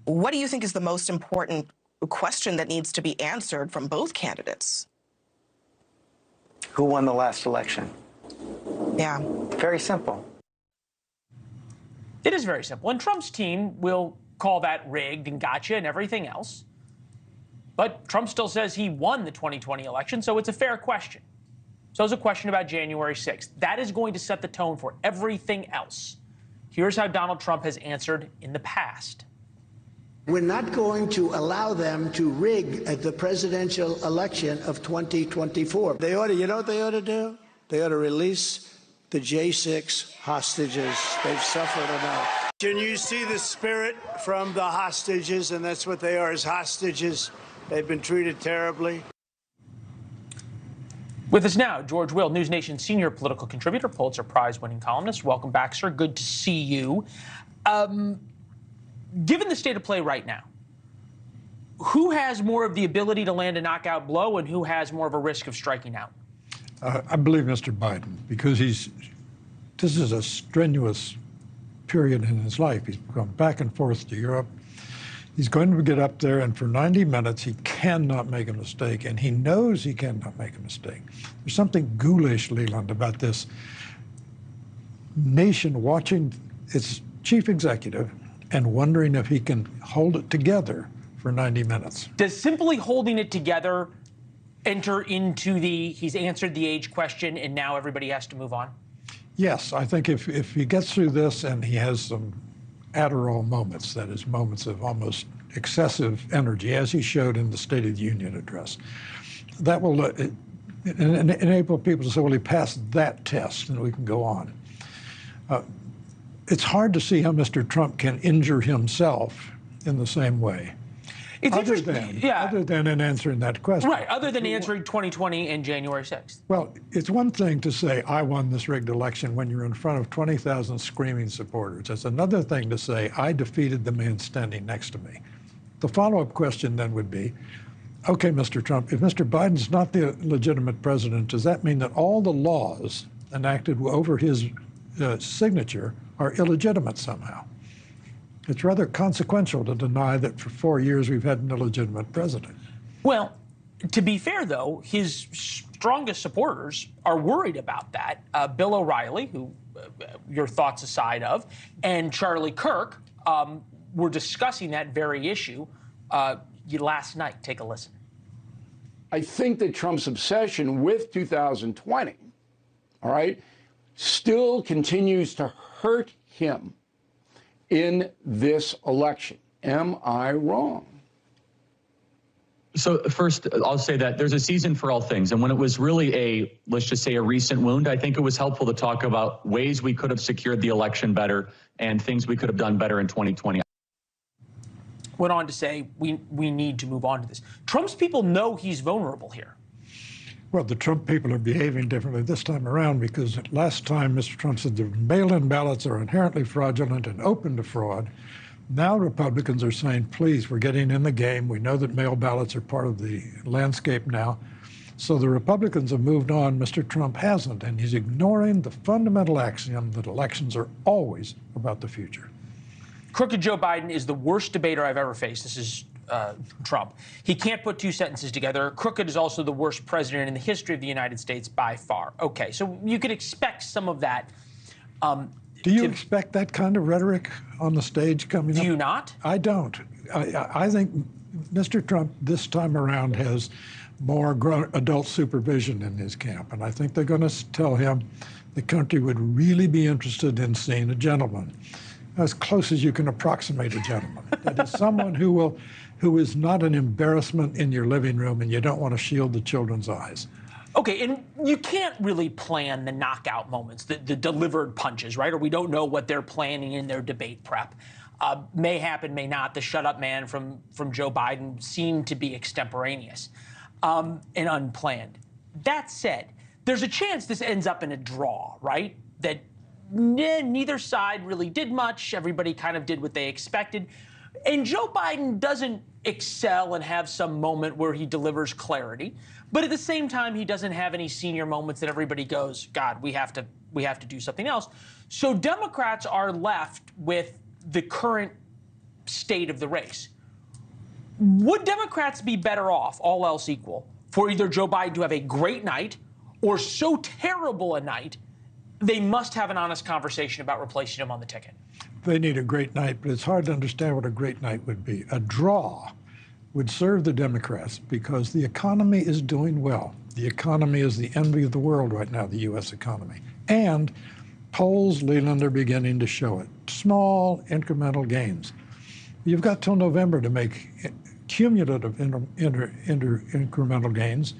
What do you think is the most important question that needs to be answered from both candidates? Who won the last election? Yeah. Very simple. It is very simple. And Trump's team will call that rigged and gotcha and everything else. But Trump still says he won the 2020 election, so it's a fair question. So it's a question about January 6th. That is going to set the tone for everything else. Here's how Donald Trump has answered in the past. We're not going to allow them to rig at the presidential election of 2024. They ought to, you know what they ought to do? They ought to release the J6 hostages. They've suffered enough. Can you see the spirit from the hostages? And that's what they are, as hostages. They've been treated terribly. With us now, George Will, NewsNation senior political contributor, Pulitzer Prize winning columnist. Welcome back, sir. Good to see you. Given the state of play right now, who has more of the ability to land a knockout blow and who has more of a risk of striking out? I believe Mr. Biden, because this is a strenuous period in his life. He's gone back and forth to Europe. He's going to get up there, and for 90 minutes, he cannot make a mistake, and he knows he cannot make a mistake. There's something ghoulish, Leland, about this nation watching its chief executive and wondering if he can hold it together for 90 minutes. Does simply holding it together enter into he's answered the age question and now everybody has to move on? Yes, I think if he gets through this and he has some Adderall moments, that is, moments of almost excessive energy, as he showed in the State of the Union address, that will enable people to say, well, he passed that test and we can go on. It's hard to see how Mr. Trump can injure himself in the same way. It's other than in answering that question. Right, other than answering 2020 and January 6th. Well, it's one thing to say, I won this rigged election when you're in front of 20,000 screaming supporters. It's another thing to say, I defeated the man standing next to me. The follow-up question then would be, okay, Mr. Trump, if Mr. Biden's not the legitimate president, does that mean that all the laws enacted over his signature are illegitimate somehow? It's rather consequential to deny that for 4 years we've had an illegitimate president. Well, to be fair, though, his strongest supporters are worried about that. Bill O'Reilly, who your thoughts aside of, and Charlie Kirk were discussing that very issue last night. Take a listen. I think that Trump's obsession with 2020, all right, still continues to hurt him in this election. Am I wrong? So first, I'll say that there's a season for all things. And when it was really let's just say a recent wound, I think it was helpful to talk about ways we could have secured the election better and things we could have done better in 2020. Went on to say, we need to move on to this. Trump's people know he's vulnerable here. Well, the Trump people are behaving differently this time around because last time Mr. Trump said the mail-in ballots are inherently fraudulent and open to fraud. Now Republicans are saying, please, we're getting in the game. We know that mail ballots are part of the landscape now. So the Republicans have moved on. Mr. Trump hasn't, and he's ignoring the fundamental axiom that elections are always about the future. Crooked Joe Biden is the worst debater I've ever faced. This is Trump. He can't put two sentences together. Crooked is also the worst president in the history of the United States by far. Okay, so you could expect some of that. Do you expect that kind of rhetoric on the stage coming up? Do you not? I don't. I think Mr. Trump this time around has more adult supervision in his camp, and I think they're going to tell him the country would really be interested in seeing a gentleman, as close as you can approximate a gentleman. That is someone who is not an embarrassment in your living room and you don't want to shield the children's eyes. Okay, and you can't really plan the knockout moments, the delivered punches, right? Or we don't know what they're planning in their debate prep. May happen, may not. The shut-up man from Joe Biden seemed to be extemporaneous and unplanned. That said, there's a chance this ends up in a draw, right? That neither side really did much. Everybody kind of did what they expected. And Joe Biden doesn't excel and have some moment where he delivers clarity. But at the same time, he doesn't have any senior moments that everybody goes, God, we have to do something else. So Democrats are left with the current state of the race. Would Democrats be better off, all else equal, for either Joe Biden to have a great night or so terrible a night they must have an honest conversation about replacing him on the ticket? They need a great night, but it's hard to understand what a great night would be. A draw would serve the Democrats because the economy is doing well. The economy is the envy of the world right now, the U.S. economy. And polls, Leland, are beginning to show it. Small, incremental gains. You've got till November to make cumulative incremental gains,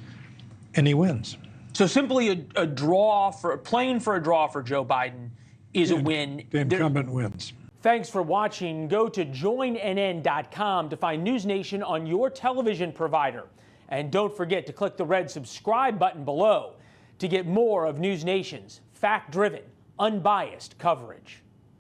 and he wins. So simply playing for a draw for Joe Biden is a win. The incumbent wins. Thanks for watching. Go to joinnn.com to find NewsNation on your television provider. And don't forget to click the red subscribe button below to get more of NewsNation's fact-driven, unbiased coverage.